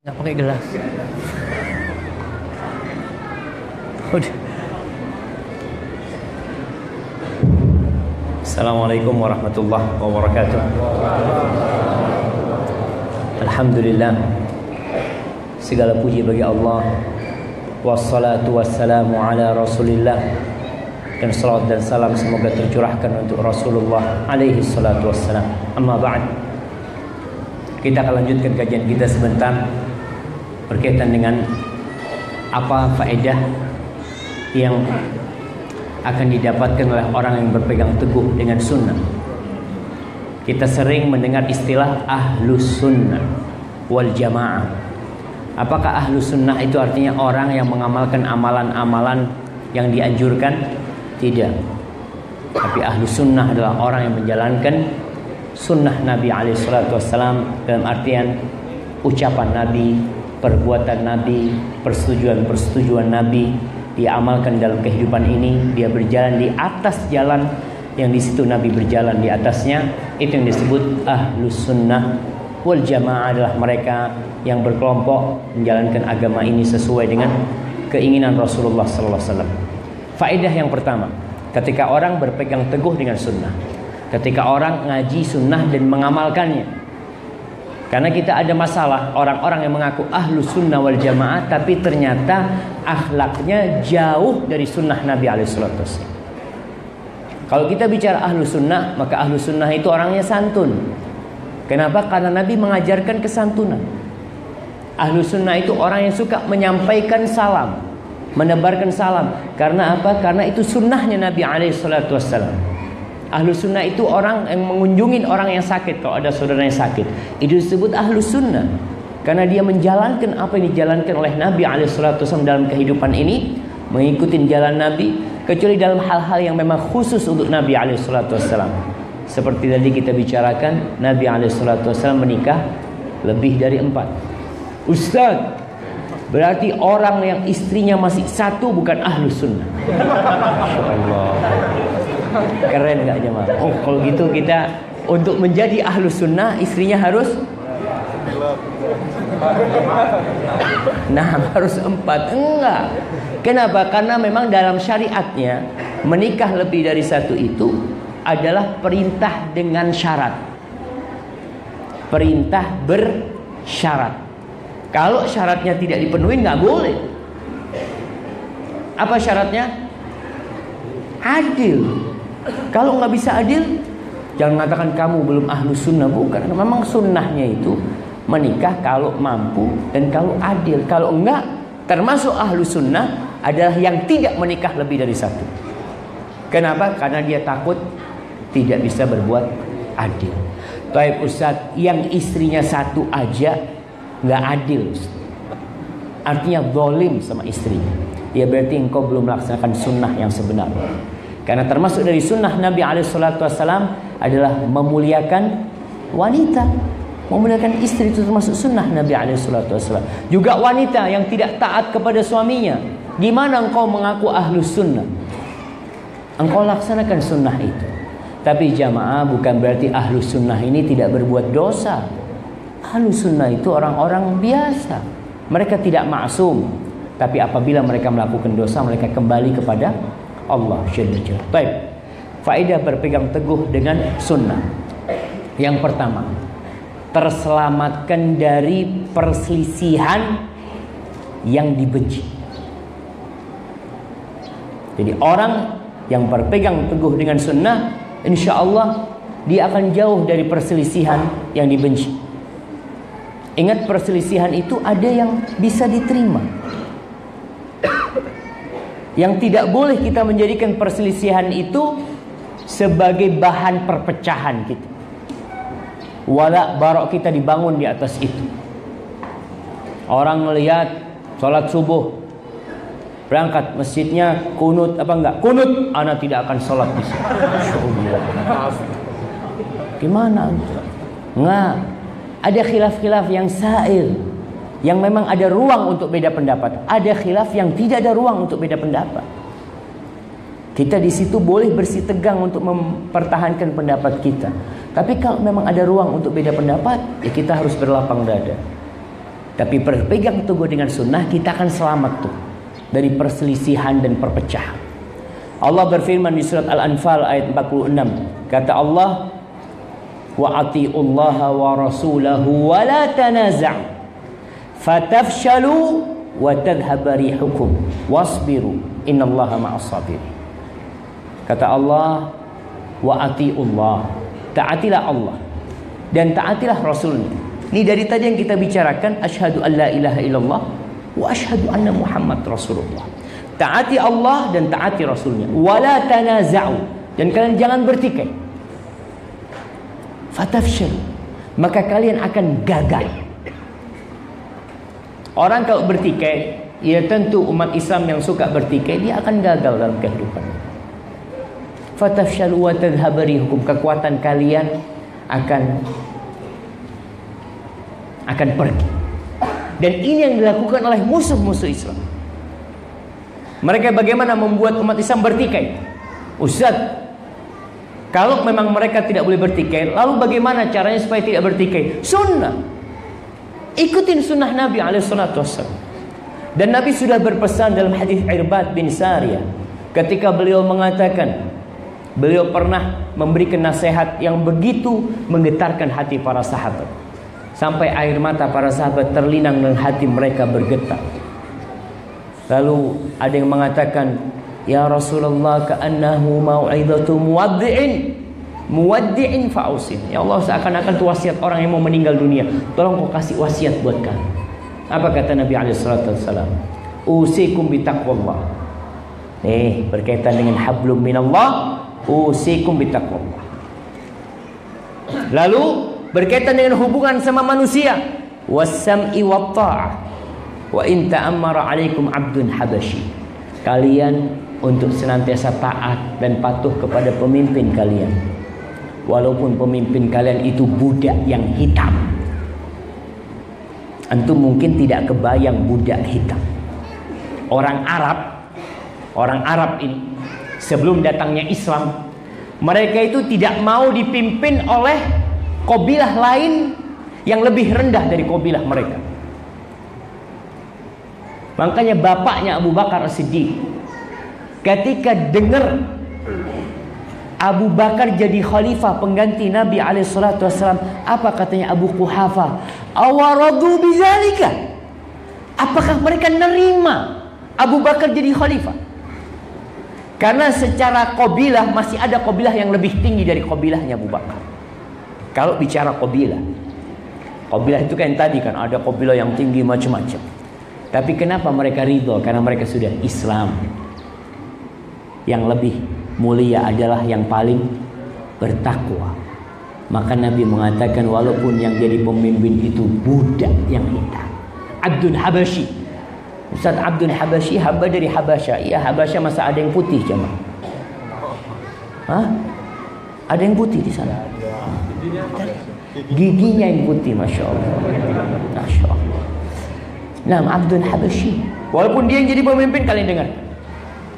Nggak pakai gelas. Udah. Assalamualaikum warahmatullahi wabarakatuh. Alhamdulillah, segala puji bagi Allah. Wassalatu wassalamu ala Rasulillah. Dan salawat dan salam semoga tercurahkan untuk Rasulullah alaihi salatu wassalam. Amma ba'd. Kita akan lanjutkan kajian kita sebentar berkaitan dengan apa faedah yang akan didapatkan oleh orang yang berpegang teguh dengan sunnah. Kita sering mendengar istilah ahlus sunnah wal jamaah. Apakah ahlus sunnah itu artinya orang yang mengamalkan amalan-amalan yang dianjurkan? Tidak. Tapi ahlus sunnah adalah orang yang menjalankan sunnah Nabi SAW dalam artian ucapan Nabi, perbuatan Nabi, persetujuan Nabi diamalkan dalam kehidupan ini. Dia berjalan di atas jalan yang di situ Nabi berjalan di atasnya. Itu yang disebut ahlus sunnah wal jamaah, adalah mereka yang berkelompok menjalankan agama ini sesuai dengan keinginan Rasulullah SAW. Faedah yang pertama, ketika orang berpegang teguh dengan sunnah, ketika orang ngaji sunnah dan mengamalkannya. Karena kita ada masalah orang-orang yang mengaku ahlus sunnah wal jamaah tapi ternyata akhlaknya jauh dari sunnah Nabi SAW. Kalau kita bicara ahlus sunnah, maka ahlus sunnah itu orangnya santun. Kenapa? Karena Nabi mengajarkan kesantunan. Ahlus sunnah itu orang yang suka menyampaikan salam, menebarkan salam. Karena apa? Karena itu sunnahnya Nabi SAW. Ahlus sunnah itu orang yang mengunjungi orang yang sakit. Kalau ada saudara yang sakit, itu disebut ahlus sunnah. Karena dia menjalankan apa yang dijalankan oleh Nabi SAW dalam kehidupan ini, mengikuti jalan Nabi, kecuali dalam hal-hal yang memang khusus untuk Nabi SAW. Seperti tadi kita bicarakan, Nabi SAW menikah lebih dari 4. Ustaz, berarti orang yang istrinya masih satu bukan ahlus sunnah. Masya Allah. Keren gak jemaah? Oh, kalau gitu kita untuk menjadi ahlus sunnah istrinya harus harus 4. Enggak. Kenapa? Karena memang dalam syariatnya menikah lebih dari satu itu adalah perintah dengan syarat. Perintah bersyarat. Kalau syaratnya tidak dipenuhi nggak boleh. Apa syaratnya? Adil. Kalau nggak bisa adil, jangan mengatakan kamu belum ahlus sunnah. Bukan. Memang sunnahnya itu menikah kalau mampu dan kalau adil. Kalau enggak, termasuk ahlus sunnah adalah yang tidak menikah lebih dari satu. Kenapa? Karena dia takut tidak bisa berbuat adil. Baik Ustaz, yang istrinya satu aja nggak adil, artinya zalim sama istrinya. Ya berarti engkau belum melaksanakan sunnah yang sebenarnya. Karena termasuk dari sunnah Nabi SAW adalah memuliakan wanita, memuliakan istri, itu termasuk sunnah Nabi SAW. Juga wanita yang tidak taat kepada suaminya, gimana engkau mengaku ahlus sunnah? Engkau laksanakan sunnah itu. Tapi jamaah, bukan berarti ahlus sunnah ini tidak berbuat dosa. Ahlus sunnah itu orang-orang biasa. Mereka tidak maksum. Tapi apabila mereka melakukan dosa, mereka kembali kepada Allah Jalla Jalla. Baik. Faedah berpegang teguh dengan sunnah. Yang pertama, terselamatkan dari perselisihan yang dibenci. Jadi orang yang berpegang teguh dengan sunnah, insya Allah dia akan jauh dari perselisihan yang dibenci. Ingat, perselisihan itu ada yang bisa diterima. Yang tidak boleh kita menjadikan perselisihan itu sebagai bahan perpecahan kita. Wala barok kita dibangun di atas itu. Orang melihat sholat subuh, berangkat masjidnya kunut apa enggak? Kunut, ana tidak akan sholat di sini. Gimana? Enggak. Ada khilaf-khilaf yang sair, yang memang ada ruang untuk beda pendapat. Ada khilaf yang tidak ada ruang untuk beda pendapat. Kita di situ boleh bersitegang untuk mempertahankan pendapat kita. Tapi kalau memang ada ruang untuk beda pendapat, ya kita harus berlapang dada. Tapi berpegang teguh dengan sunnah, kita akan selamat tuh dari perselisihan dan perpecahan. Allah berfirman di surat Al-Anfal ayat 46. Kata Allah, wa atiullaha wa rasulahu wa la tanaza'u fatafshalu wa tadhhaba rihukum wasbiru innallaha ma'as sabirin. Kata Allah, wa atiullah, taatilah Allah dan taatilah Rasulnya. Ini dari tadi yang kita bicarakan, asyhadu an la ilaha illallah wa asyhadu anna Muhammad Rasulullah. Taati Allah dan taati Rasulnya. Wala tanaza'u, dan kalian jangan bertikai. Fatafshal, maka kalian akan gagal. Orang kalau bertikai, ya tentu umat Islam yang suka bertikai, dia akan gagal dalam kehidupan. Fatafshalu wa tadhhaba rihukum, kekuatan kalian akan pergi. Dan ini yang dilakukan oleh musuh-musuh Islam. Mereka bagaimana membuat umat Islam bertikai? Ustaz, kalau memang mereka tidak boleh bertikai, lalu bagaimana caranya supaya tidak bertikai? Sunnah. Ikutin sunnah Nabi SAW. Dan Nabi sudah berpesan dalam hadis Irbad bin Sariyah, ketika beliau mengatakan, beliau pernah memberikan nasihat yang begitu menggetarkan hati para sahabat, sampai air mata para sahabat terlinang dan hati mereka bergetar. Lalu ada yang mengatakan, ya Rasulullah, ka'annahu mau'izatu muwaddi'in fa'usin. Ya Allah, seakan-akan itu wasiat orang yang mau meninggal dunia. Tolong kau kasih wasiat buat kami. Apa kata Nabi SAW? Usikum bitaqwallah. Nih, berkaitan dengan hablum minallah, usikum bitaqwallah. Lalu berkaitan dengan hubungan sama manusia, wassam'i wat ta'ah. Wa in ta'ammara 'alaikum 'abdun habasyi. Kalian untuk senantiasa taat dan patuh kepada pemimpin kalian, walaupun pemimpin kalian itu budak yang hitam. Antum mungkin tidak kebayang budak hitam. Orang Arab ini sebelum datangnya Islam, mereka itu tidak mau dipimpin oleh kabilah lain yang lebih rendah dari kabilah mereka. Makanya bapaknya Abu Bakar As-Siddiq, ketika dengar Abu Bakar jadi khalifah pengganti Nabi SAW, apa katanya Abu Quhafa? Awaradu bizalika. Apakah mereka nerima Abu Bakar jadi khalifah? Karena secara kabilah masih ada kabilah yang lebih tinggi dari kabilahnya Abu Bakar. Kalau bicara kabilah itu kan tadi kan ada kabilah yang tinggi macam-macam. Tapi kenapa mereka ridho? Karena mereka sudah Islam. Yang lebih mulia adalah yang paling bertakwa. Maka Nabi mengatakan, walaupun yang jadi pemimpin itu budak yang hitam, Abdul Habasyi. Ustaz, Abdul Habasyi hamba dari Habasya. Iya, Habasya masa ada yang putih jemaah? Hah? Ada yang putih di sana? Giginya yang putih, masya Allah. Masya Allah. Nah, Abdul Habasyi, walaupun dia yang jadi pemimpin, kalian dengar.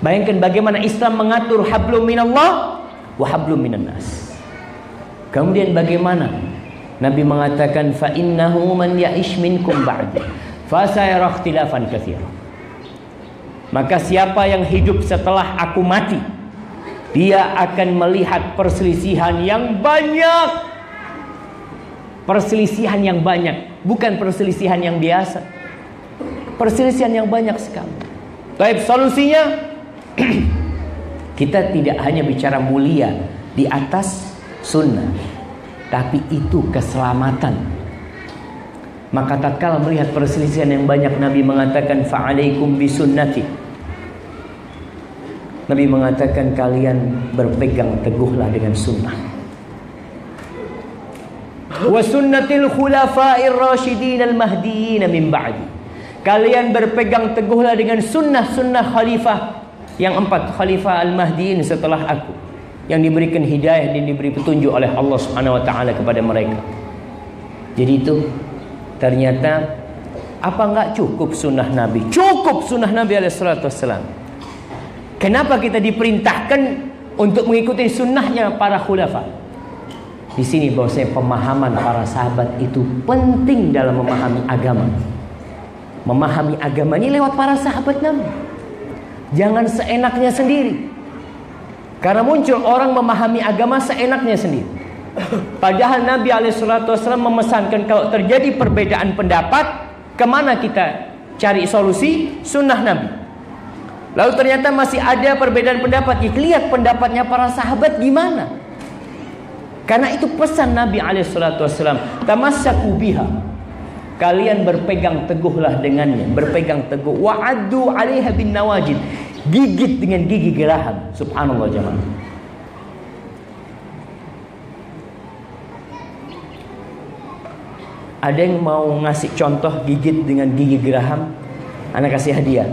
Bayangkan bagaimana Islam mengatur hablum minallah wa hablum minan nas. Kemudian bagaimana Nabi mengatakan, fa innahu man ya'ish minkum ba'di fa sayara ikhtilafan katsira. Maka siapa yang hidup setelah aku mati, dia akan melihat perselisihan yang banyak. Perselisihan yang banyak, bukan perselisihan yang biasa. Perselisihan yang banyak sekali. Baik, solusinya kita tidak hanya bicara mulia di atas sunnah, tapi itu keselamatan. Maka tatkala melihat perselisihan yang banyak, Nabi mengatakan, fa'alaikum bisunnati. Nabi mengatakan, kalian berpegang teguhlah dengan sunnah. Wa sunnatil khulafa'ir rasyidin al-mahdiyyin min ba'di. Kalian berpegang teguhlah dengan sunnah-sunnah khalifah yang 4, khalifah al-mahdiin setelah aku, yang diberikan hidayah dan diberi petunjuk oleh Allah Subhanahu wa taala kepada mereka. Jadi itu ternyata apa enggak cukup sunnah Nabi? Cukup sunnah Nabi SAW. Kenapa kita diperintahkan untuk mengikuti sunnahnya para khulafa? Di sini bahwasanya pemahaman para sahabat itu penting dalam memahami agama. Memahami agama ini lewat para sahabat Nabi. Jangan seenaknya sendiri. Karena muncul orang memahami agama seenaknya sendiri. Padahal Nabi SAW memesankan kalau terjadi perbedaan pendapat, kemana kita cari solusi? Sunnah Nabi. Lalu ternyata masih ada perbedaan pendapat. Lihat pendapatnya para sahabat gimana. Karena itu pesan Nabi SAW, tamassaku biha. Kalian berpegang teguhlah dengannya, berpegang teguh. Wa'addu 'alaiha bin nawajid. Gigit dengan gigi geraham. Subhanallah jemaah. Ada yang mau ngasih contoh gigit dengan gigi geraham? Anak kasih hadiah.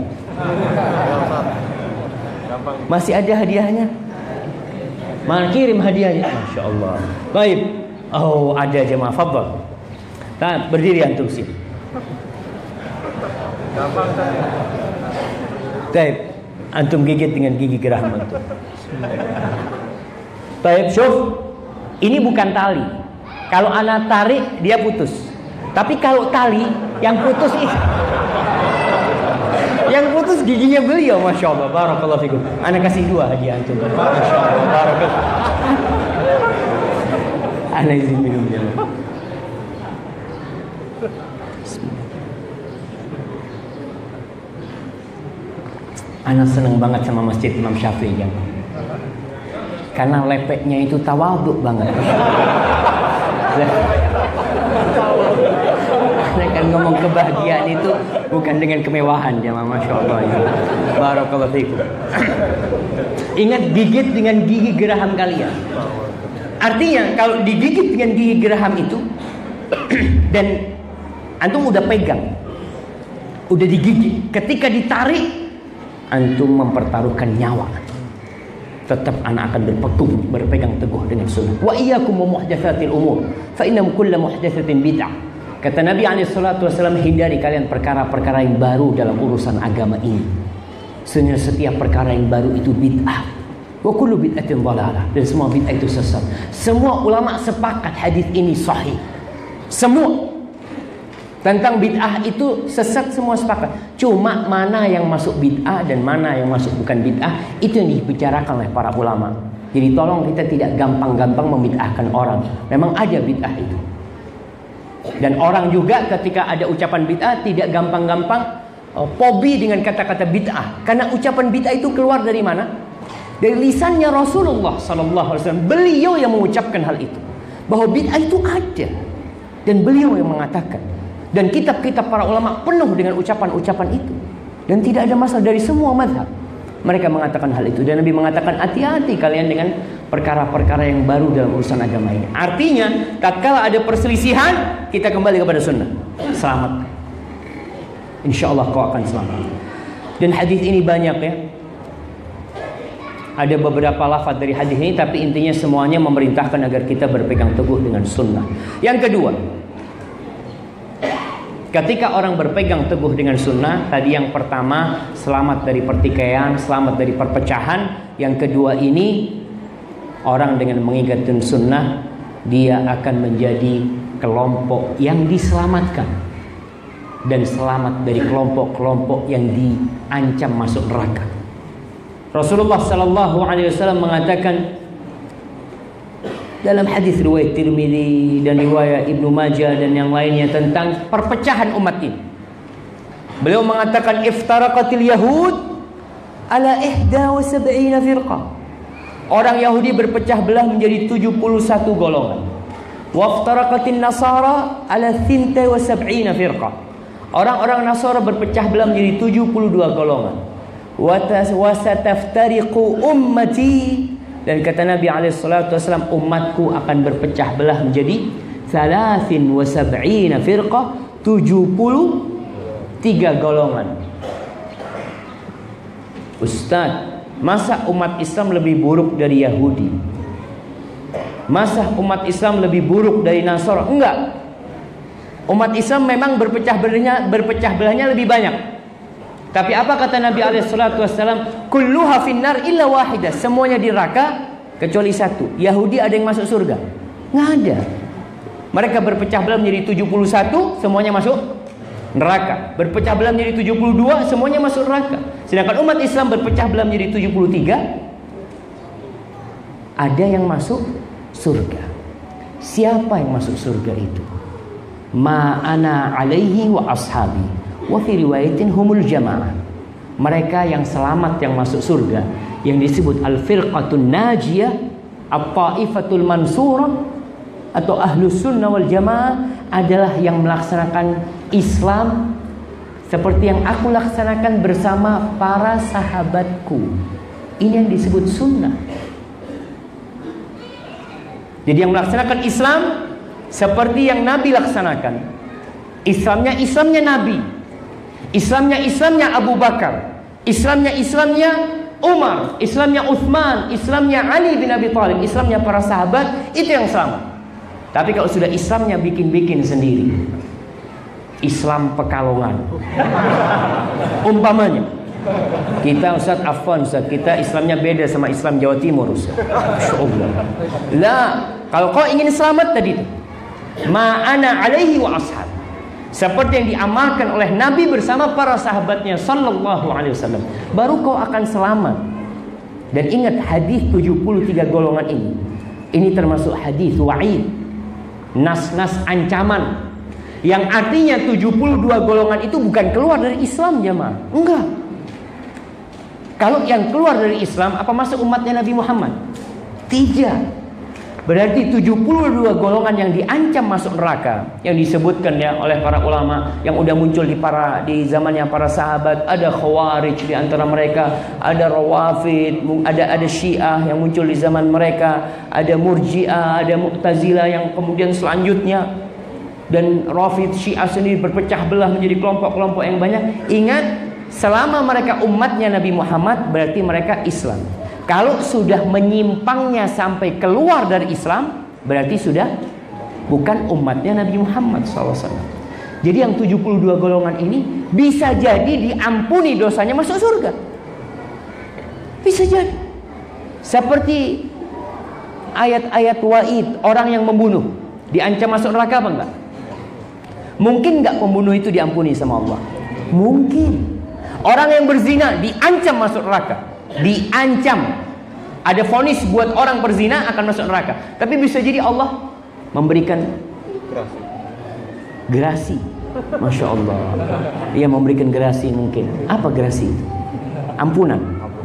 Masih ada hadiahnya? Mana kirim hadiahnya? Masya Allah. Baik. Oh, ada jemaah. Fadhal. Nah, berdiri antum sini. Baik. Antum gigit dengan gigi geraham antum. Baik, syuf. Ini bukan tali. Kalau anak tarik dia putus. Tapi kalau tali yang putus yang putus giginya beliau, masya Allah. Barakallahu fikum. Anak kasih 2 hadiah antum. Masya Allah. Barakallahu. Anak izin minum dia. Anak seneng banget sama Masjid Imam Syafi'i ya. Karena lepeknya itu tawadhu banget. Saya kan ngomong kebahagiaan itu bukan dengan kemewahan jemaah, masya Allah ya. Barakallahu fikum. Ingat, gigit dengan gigi geraham kalian. Artinya kalau digigit dengan gigi geraham itu dan antum udah pegang, udah digigit, ketika ditarik antum mempertaruhkan nyawa. Tetap anak akan berpegang teguh dengan sunnah. Wa iyyakum wa muhdatsatil umur, fa inna kulla muhdatsatin bid'ah. Kata Nabi SAW, hindari kalian perkara-perkara yang baru dalam urusan agama ini. Setiap perkara yang baru itu bid'ah. Wa kullu bid'atin dhalalah, dan semua bid'ah itu sesat. Semua ulama sepakat hadis ini sahih. Semua tentang bid'ah itu sesat, semua sepakat. Cuma mana yang masuk bid'ah dan mana yang masuk bukan bid'ah, itu yang dibicarakan oleh para ulama. Jadi tolong kita tidak gampang-gampang membid'ahkan orang. Memang ada bid'ah itu. Dan orang juga ketika ada ucapan bid'ah tidak gampang-gampang pobi dengan kata-kata bid'ah. Karena ucapan bid'ah itu keluar dari mana? Dari lisannya Rasulullah SAW. Beliau yang mengucapkan hal itu. Bahwa bid'ah itu ada. Dan beliau yang mengatakan. Dan kitab-kitab para ulama penuh dengan ucapan-ucapan itu. Dan tidak ada masalah dari semua mazhab. Mereka mengatakan hal itu. Dan Nabi mengatakan, hati-hati kalian dengan perkara-perkara yang baru dalam urusan agama ini. Artinya, tatkala ada perselisihan, kita kembali kepada sunnah. Selamat. Insya Allah kau akan selamat. Dan hadis ini banyak ya. Ada beberapa lafaz dari hadis ini, tapi intinya semuanya memerintahkan agar kita berpegang teguh dengan sunnah. Yang kedua, ketika orang berpegang teguh dengan sunnah, tadi yang pertama selamat dari pertikaian, selamat dari perpecahan. Yang kedua ini, orang dengan mengingat sunnah, dia akan menjadi kelompok yang diselamatkan dan selamat dari kelompok-kelompok yang diancam masuk neraka. Rasulullah SAW mengatakan dalam hadis riwayat Tirmidzi dan riwayat Ibnu Majah dan yang lainnya tentang perpecahan umat ini. Beliau mengatakan iftaraqatil yahud ala 71 firqah. Orang Yahudi berpecah belah menjadi 71 golongan. Waftaraqatin nasara ala 72 firqah. Orang-orang Nasara berpecah belah menjadi 72 golongan. Wasataftariqu ummati, dan kata Nabi SAW, umatku akan berpecah belah menjadi 73 firqah, 73 golongan. Ustaz, masa umat Islam lebih buruk dari Yahudi? Masa umat Islam lebih buruk dari Nasara? Enggak. Umat Islam memang berpecah belahnya lebih banyak. Tapi apa kata Nabi SAW? Kulluha finnar illa wahidah. Semuanya di neraka kecuali satu. Yahudi ada yang masuk surga? Nggak ada. Mereka berpecah belah menjadi 71, semuanya masuk neraka. Berpecah belah menjadi 72, semuanya masuk neraka. Sedangkan umat Islam berpecah belah menjadi 73, ada yang masuk surga. Siapa yang masuk surga itu? Ma ana alaihi wa ashabi wa fi riwayatin humul jamaah. Mereka yang selamat yang masuk surga, yang disebut al-firqatun najiyah, at-taifatul mansurah, atau ahlus sunnah wal jamaah, adalah yang melaksanakan Islam seperti yang aku laksanakan bersama para sahabatku. Ini yang disebut sunnah. Jadi yang melaksanakan Islam seperti yang Nabi laksanakan. Islamnya Nabi, Islamnya Abu Bakar, Islamnya Umar, Islamnya Utsman, Islamnya Ali bin Abi Thalib, Islamnya para sahabat, itu yang selamat. Tapi kalau sudah Islamnya bikin-bikin sendiri, Islam Pekalongan, umpamanya kita Ustaz Afwan, Ustaz, kita Islamnya beda sama Islam Jawa Timur, Ustaz. Masyaallah. Lah, kalau kau ingin selamat tadi itu, ma'ana alaihi wa ashab, seperti yang diamalkan oleh Nabi bersama para sahabatnya sallallahu alaihi wasallam, baru kau akan selamat. Dan ingat hadis 73 golongan ini termasuk hadis wa'id, nas-nas ancaman, yang artinya 72 golongan itu bukan keluar dari Islam, jemaah. Enggak. Kalau yang keluar dari Islam, apa masuk umatnya Nabi Muhammad? Tidak. Berarti 72 golongan yang diancam masuk neraka, yang disebutkan ya oleh para ulama, yang udah muncul di zamannya para sahabat. Ada Khawarij di antara mereka, ada Rawafid, ada Syiah yang muncul di zaman mereka, ada Murji'ah, ada Mu'tazilah yang kemudian selanjutnya, dan Rafid Syiah sendiri berpecah belah menjadi kelompok-kelompok yang banyak. Ingat, selama mereka umatnya Nabi Muhammad, berarti mereka Islam. Kalau sudah menyimpangnya sampai keluar dari Islam, berarti sudah bukan umatnya Nabi Muhammad SAW. Jadi yang 72 golongan ini bisa jadi diampuni dosanya, masuk surga. Bisa jadi. Seperti ayat-ayat wa'id, orang yang membunuh diancam masuk neraka apa enggak? Mungkin enggak pembunuh itu diampuni sama Allah? Mungkin. Orang yang berzina diancam masuk neraka, diancam. Ada vonis buat orang berzina akan masuk neraka. Tapi bisa jadi Allah memberikan gerasi. Masya Allah. Dia memberikan gerasi mungkin. Apa gerasi itu? Ampunan.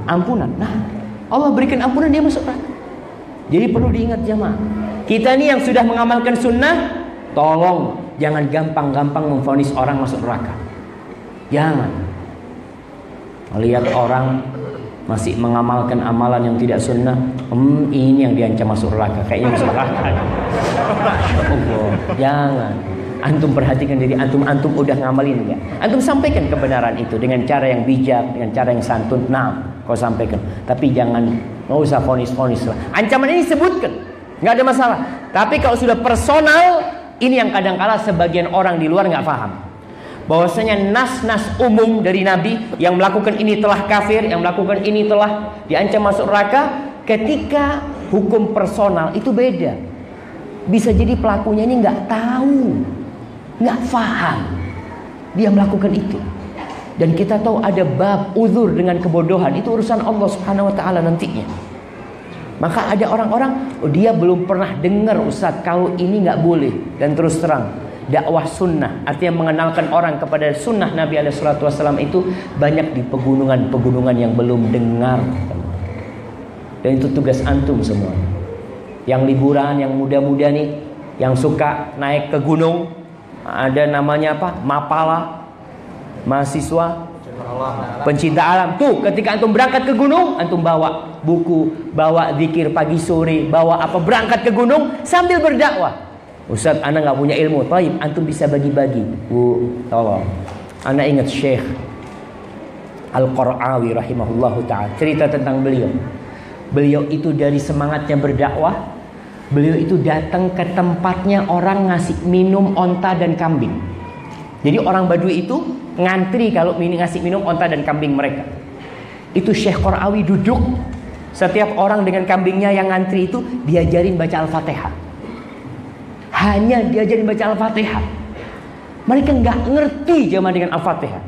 Ampunan. Nah, Allah berikan ampunan, dia masuk neraka. Jadi perlu diingat jamaah, kita ini yang sudah mengamalkan sunnah, tolong jangan gampang-gampang memvonis orang masuk neraka. Jangan. Lihat orang masih mengamalkan amalan yang tidak sunnah, ini yang diancam masuk neraka, kayaknya masuk neraka. Allah, jangan. Antum perhatikan diri antum, antum udah ngamalin enggak? Antum sampaikan kebenaran itu dengan cara yang bijak, dengan cara yang santun. Nah, kau sampaikan. Tapi jangan, nggak usah vonis-vonis lah. Ancaman ini sebutkan, nggak ada masalah. Tapi kalau sudah personal, ini yang kadang-kala sebagian orang di luar nggak paham. Bahwasanya nas-nas umum dari Nabi, yang melakukan ini telah kafir, yang melakukan ini telah diancam masuk neraka. Ketika hukum personal itu beda. Bisa jadi pelakunya ini nggak tahu, nggak paham, dia melakukan itu. Dan kita tahu ada bab uzur dengan kebodohan, itu urusan Allah Subhanahu wa taala nantinya. Maka ada orang-orang, dia belum pernah dengar Ustaz kalau ini nggak boleh. Dan terus terang, dakwah sunnah, artinya mengenalkan orang kepada sunnah Nabi SAW, itu banyak di pegunungan-pegunungan yang belum dengar. Dan itu tugas antum semua. Yang liburan, yang muda-muda nih, yang suka naik ke gunung, ada namanya apa? Mapala, mahasiswa pencinta alam. Tuh, ketika antum berangkat ke gunung, antum bawa buku, bawa zikir pagi sore, bawa apa, berangkat ke gunung sambil berdakwah. Ustaz, ana nggak punya ilmu. Baik, antum bisa bagi-bagi. Bu, tolong. Ana ingat Syekh Al-Qara'awi rahimahullahu ta'ala, cerita tentang beliau. Beliau itu dari semangatnya berdakwah, beliau itu datang ke tempatnya orang ngasih minum onta dan kambing. Jadi orang Badui itu ngantri kalau ngasih minum onta dan kambing mereka. Itu Syekh Qara'awi duduk, setiap orang dengan kambingnya yang ngantri itu diajarin baca Al-Fatihah. Hanya diajarin baca Al-Fatihah. Mereka nggak ngerti jamaah dengan Al-Fatihah.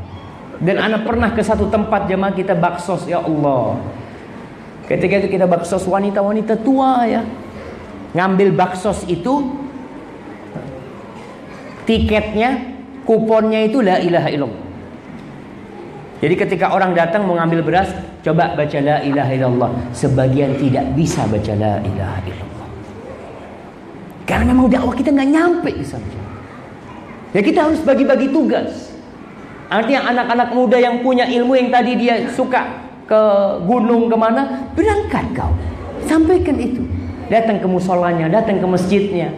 Dan ana pernah ke satu tempat jamaah kita baksos, ya Allah. Ketika itu kita baksos wanita-wanita tua ya. Ngambil baksos itu, tiketnya, kuponnya itu la ilaha illallah. Jadi ketika orang datang mau ngambil beras, coba baca la ilaha illallah. Sebagian tidak bisa baca la ilaha illallah. Karena memang dakwah kita nggak nyampe di sana. Ya kita harus bagi-bagi tugas. Artinya anak-anak muda yang punya ilmu yang tadi dia suka ke gunung kemana, berangkat kau. Sampaikan itu. Datang ke musolanya, datang ke masjidnya,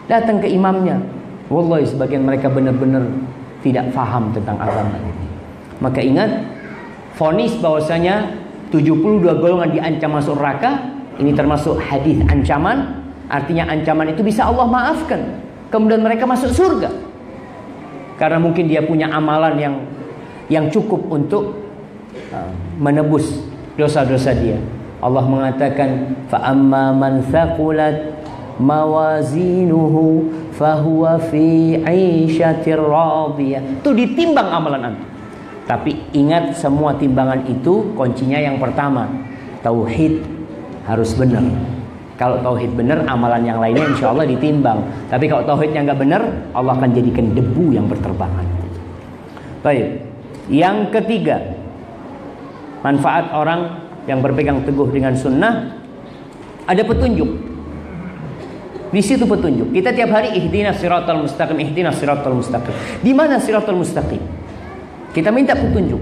datang ke imamnya. Wallahi sebagian mereka benar-benar tidak faham tentang agama ini. Maka ingat, vonis bahwasanya 72 golongan diancam masuk neraka. Ini termasuk hadis ancaman. Artinya ancaman itu bisa Allah maafkan. Kemudian mereka masuk surga. Karena mungkin dia punya amalan yang cukup untuk menebus dosa-dosa dia. Allah mengatakan, fa amma man thaqulat mawazinuhu fahuwa fi 'ishatir radiyah. Itu ditimbang amalan antum. Tapi ingat, semua timbangan itu kuncinya yang pertama, tauhid harus benar. Kalau tauhid benar, amalan yang lainnya insya Allah ditimbang. Tapi kalau tauhidnya nggak benar, Allah akan jadikan debu yang berterbangan. Baik. Yang ketiga, manfaat orang yang berpegang teguh dengan sunnah, ada petunjuk. Di situ petunjuk. Kita tiap hari ihdinas siratal mustaqim, ihdinas siratal mustaqim. Di mana siratal mustaqim? Kita minta petunjuk.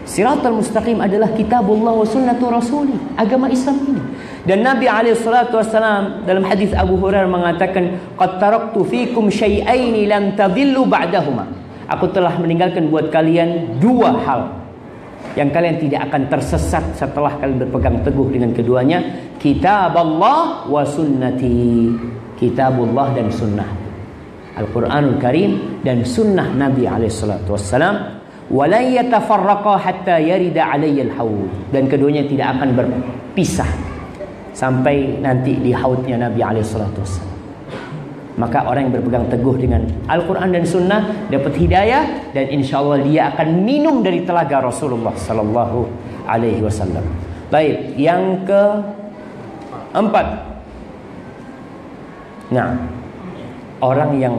Siratal mustaqim adalah kitabullah wa sunnatu rasuli, agama Islam ini. Dan Nabi SAW dalam hadis Abu Hurairah mengatakan, qad taraktu fikum syai'aini lam tadillu ba'dahuma. Aku telah meninggalkan buat kalian dua hal yang kalian tidak akan tersesat setelah kalian berpegang teguh dengan keduanya. Kitabullah wa sunnati. Kitabullah dan sunnah Al-Quranul Karim dan sunnah Nabi SAW. وَلَنْ يَتَفَرَّقَا حَتَّى يَرِدَ عَلَيَّ الْحَوْض. Dan keduanya tidak akan berpisah sampai nanti di haudnya Nabi SAW. Maka orang yang berpegang teguh dengan Al-Quran dan Sunnah dapat hidayah, dan insya Allah dia akan minum dari telaga Rasulullah SAW. Baik, yang keempat. Nah, orang yang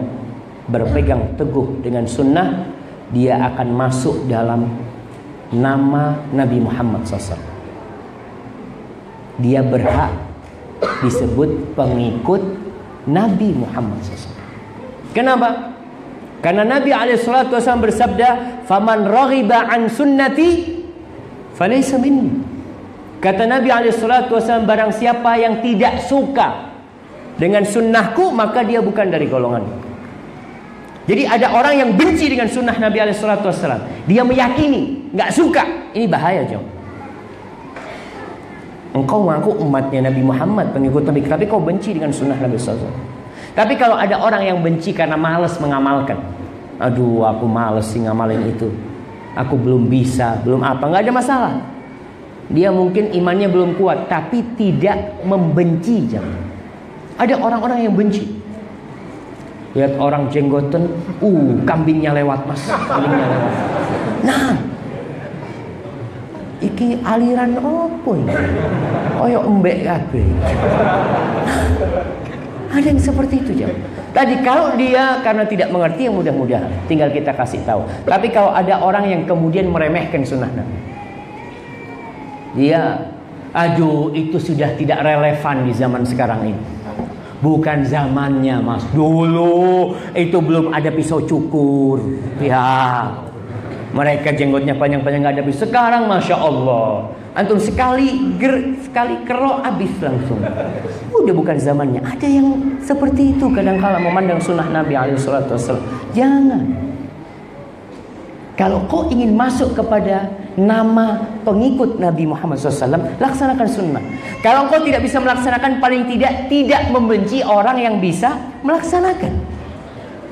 berpegang teguh dengan Sunnah, dia akan masuk dalam nama Nabi Muhammad SAW. Dia berhak disebut pengikut Nabi Muhammad SAW. Kenapa? Karena Nabi SAW bersabda, "Faman raghiba an sunnati falaysa minni." Kata Nabi SAW, barang siapa yang tidak suka dengan sunnahku, maka dia bukan dari golonganku. Jadi ada orang yang benci dengan sunnah Nabi SAW. Dia meyakini, nggak suka. Ini bahaya, jom. Engkau mengaku umatnya Nabi Muhammad, pengikut Nabi, tapi kau benci dengan sunnah Nabi SAW. Tapi kalau ada orang yang benci karena malas mengamalkan, aduh, aku malas sih ngamalin itu, aku belum bisa, belum apa, nggak ada masalah. Dia mungkin imannya belum kuat, tapi tidak membenci, jom. Ada orang-orang yang benci. Lihat orang jenggoten, kambingnya lewat, mas, kambingnya lewat. Nah, iki aliran apa ini? Koyok embek kabeh. Ada yang seperti itu, jam. Tadi kalau dia karena tidak mengerti, yang mudah-mudahan tinggal kita kasih tahu. Tapi kalau ada orang yang kemudian meremehkan sunnah Nabi, dia, aduh, itu sudah tidak relevan di zaman sekarang ini. Bukan zamannya, mas. Dulu itu belum ada pisau cukur. Ya, mereka jenggotnya panjang-panjang, nggak ada pisau. Sekarang masya Allah, antum sekali kerok habis langsung. Udah bukan zamannya. Ada yang seperti itu kadang-kala memandang sunnah Nabi SAW. Jangan. Kalau kau ingin masuk kepada nama pengikut Nabi Muhammad SAW, laksanakan sunnah. Kalau kau tidak bisa melaksanakan, paling tidak membenci orang yang bisa melaksanakan.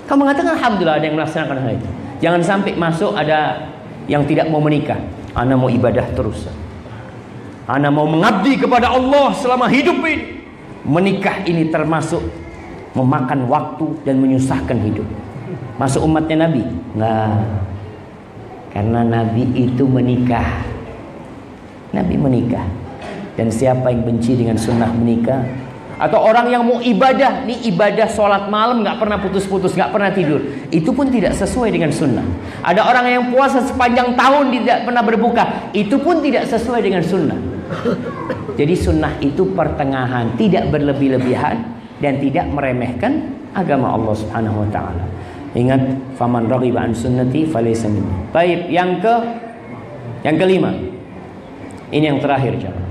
Kau mengatakan alhamdulillah ada yang melaksanakan hal itu. Jangan sampai masuk ada yang tidak mau menikah. Ana mau ibadah terus. Ana mau mengabdi kepada Allah selama hidup ini. Menikah ini termasuk memakan waktu dan menyusahkan hidup. Masuk umatnya Nabi? Enggak. Karena Nabi itu menikah. Nabi menikah. Dan siapa yang benci dengan sunnah menikah? Atau orang yang mau ibadah, nih ibadah sholat malam gak pernah putus-putus, gak pernah tidur, itu pun tidak sesuai dengan sunnah. Ada orang yang puasa sepanjang tahun tidak pernah berbuka, itu pun tidak sesuai dengan sunnah. Jadi sunnah itu pertengahan, tidak berlebih-lebihan dan tidak meremehkan agama Allah Subhanahu wa taala. Ingat, faman raghiba an sunnati falaysa minni. Baik, yang kelima. Ini yang terakhir, jemaah.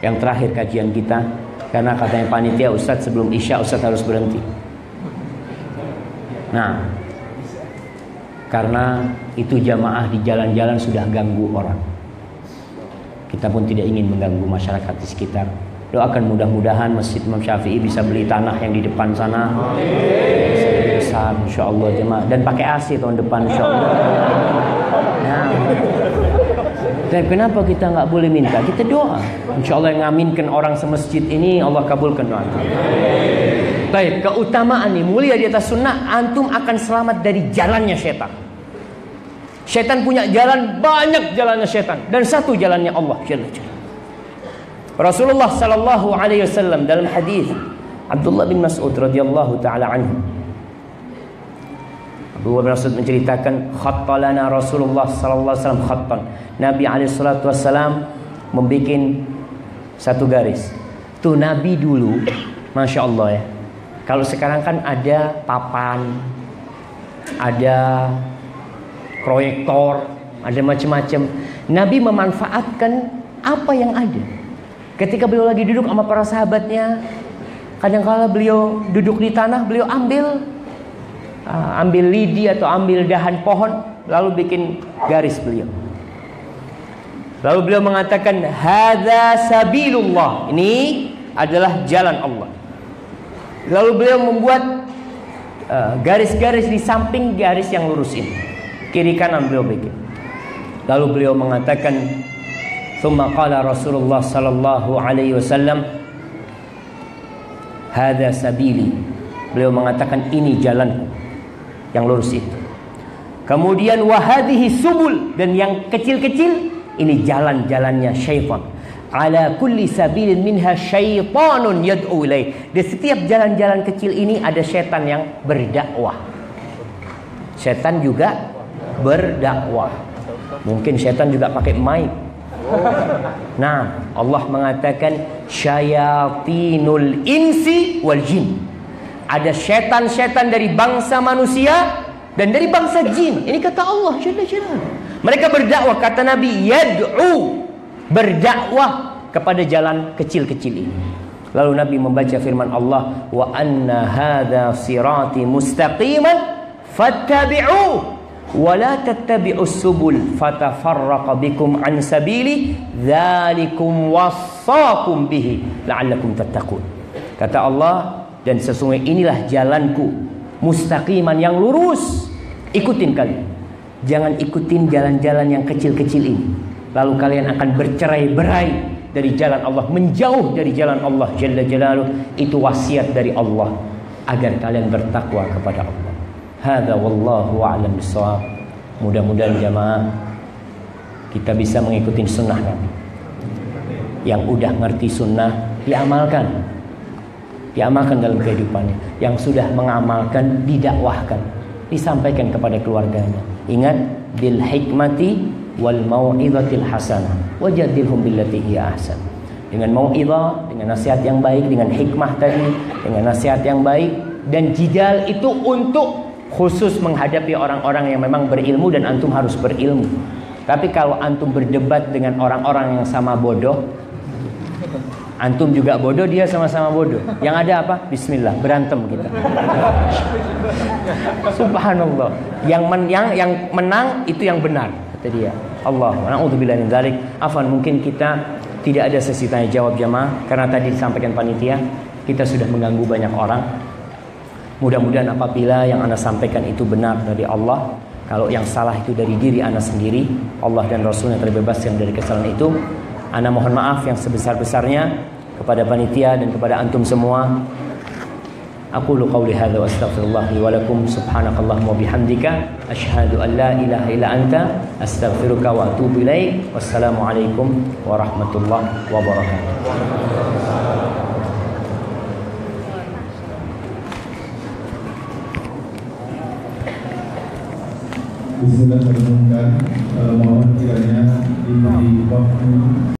Yang terakhir kajian kita, karena katanya panitia, Ustadz sebelum Isya Ustadz harus berhenti. Nah, karena itu jamaah di jalan-jalan sudah ganggu orang. Kita pun tidak ingin mengganggu masyarakat di sekitar. Doakan mudah-mudahan Masjid Imam Syafi'i bisa beli tanah yang di depan sana. Besar insyaallah jemaah, dan pakai AC tahun depan insyaallah. Nah, dan kenapa kita nggak boleh minta? Kita doa, insyaallah yang ngaminkan orang semasjid ini Allah kabulkan doa. Baik, keutamaan ini mulia di atas sunnah, antum akan selamat dari jalannya setan. Setan punya jalan, banyak jalannya setan, dan satu jalannya Allah Jalla Jalla. Rasulullah sallallahu alaihi wasallam dalam hadis Abdullah bin Mas'ud radhiyallahu taala anhu, Abu Mas'ud menceritakan, khattalana Rasulullah sallallahu alaihi wasallam khattan. Nabi alaihi salatu wasallam membikin satu garis. Tuh Nabi dulu, Masya Allah ya. Kalau sekarang kan ada papan, ada proyektor, ada macam-macam. Nabi memanfaatkan apa yang ada. Ketika beliau lagi duduk sama para sahabatnya, kadang-kala beliau duduk di tanah, beliau ambil lidi atau ambil dahan pohon, lalu bikin garis beliau. Lalu beliau mengatakan, hadza sabilullah, ini adalah jalan Allah. Lalu beliau membuat garis-garis di samping garis yang lurus ini, kiri kanan beliau bikin. Lalu beliau mengatakan, thumma qala Rasulullah sallallahu alaihi wasallam, hadza sabili. Beliau mengatakan, ini jalanku yang lurus itu. Kemudian wahadihi subul, dan yang kecil-kecil ini jalan-jalannya syaitan. Ala kulli sabilin minha syaitanun yad'u ilaih. Di setiap jalan-jalan kecil ini ada setan yang berdakwah. Setan juga berdakwah. Mungkin setan juga pakai mic. Nah, Allah mengatakan syayatinul insi wal jin. Ada setan-setan dari bangsa manusia dan dari bangsa jin. Ini kata Allah Jalla Jalaluhu. Mereka berdakwah, kata Nabi, yad'u, berdakwah kepada jalan kecil-kecil ini. Lalu Nabi membaca firman Allah, wa anna hadza sirati mustaqiman fattabi'u wa la tattabi'us subul fatafarraqa bikum an sabili dzalikum wassaakum bihi la'allakum tattaqun. Kata Allah, dan sesungguhnya inilah jalanku mustaqiman, yang lurus, ikutin kalian. Jangan ikutin jalan-jalan yang kecil-kecil ini, lalu kalian akan bercerai-berai dari jalan Allah, menjauh dari jalan Allah Jalla Jalaluhu. Itu wasiat dari Allah agar kalian bertakwa kepada Allah. Hadza wallahu a'lam bissawab. Mudah-mudahan jamaah kita bisa mengikuti sunnah Nabi. Yang udah ngerti sunnah diamalkan, diamalkan dalam kehidupannya. Yang sudah mengamalkan didakwahkan, disampaikan kepada keluarganya. Ingat, bil hikmati wal mau'izatil hasanah wajadilhum billati hiya ahsan. Dengan mau'izah, dengan nasihat yang baik, dengan hikmah tadi, dengan nasihat yang baik. Dan jidal itu untuk khusus menghadapi orang-orang yang memang berilmu, dan antum harus berilmu. Tapi kalau antum berdebat dengan orang-orang yang sama bodoh, antum juga bodoh, dia sama-sama bodoh, yang ada apa? Bismillah, berantem kita. Subhanallah. Yang menang itu yang benar, kata dia. Allah, na'udzubillah min dzalik. Afwan, mungkin kita tidak ada sesi tanya jawab jamaah karena tadi disampaikan panitia kita sudah mengganggu banyak orang. Mudah-mudahan apabila yang ana sampaikan itu benar dari Allah, kalau yang salah itu dari diri ana sendiri, Allah dan Rasulnya terbebaskan dari kesalahan itu. Ana mohon maaf yang sebesar-besarnya kepada panitia dan kepada antum semua. Aqulu qawli hadza wa astaghfirullah li wa lakum. Subhanakallahumma wa bihamdika asyhadu an la ilaha illa anta astaghfiruka wa atubu ilaik. Wassalamu alaikum warahmatullahi wabarakatuh. Bismillahirrahmanirrahim. Mohon kiranya diberi waktu